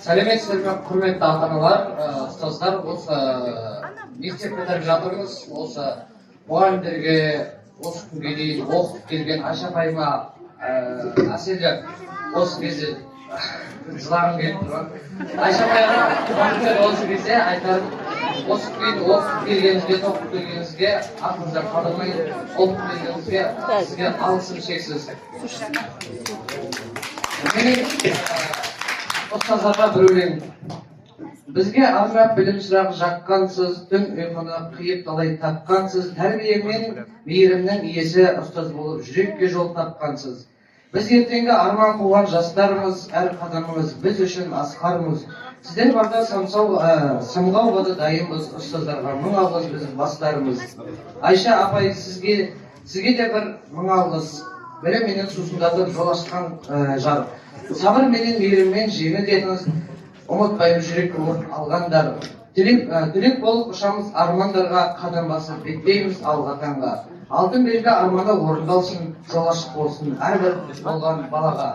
Сәлеметсіздер ме, құрметті ата-аналар, ұстаздар. Осы мектеп бітіріп жатырмыз. Осы мұғалімдерге осы күнге дейін оқып келген Айша апайыма әсерлі осы кезде жылағым келіп тұр. Айша апайға мұғалімдер осы кезде айтарым, осы күнге оқып келгеніңізге, тоқып келгеніңізге артыңызда қалдырмай, оқып келгеніңізге сізге алғысым шексіз. Менің ұстаздарға бір өлең. Бізге арнап білім шырағы жаққансыз, түн ұйқыны қиып талай тапқансыз, тәрбиемен мейірімнің иесі ұстаз болып жүрекке жол тапқансыз. Біз ертеңгі арман қуған жастарымыз, әр қадамымыз біз үшін асқармыз. Сіздер барда самғауға да дайынбыз, ұстаздарға мың алғыс біздің бастарымыз. Айша апай, сізге де бір мың алғыс. Білім менен сусындатып жол ашқан жар. Сабыр менен мейіріммен жеңіл етіңіз, ұмытпаймыз жүрекке от алғандар. Тілек болып ұшамыз армандарға, қадам басып беттейміз алға таңға. Алтын белгі арманы орындалсын, жол ашық болсын әрбір болған балаға.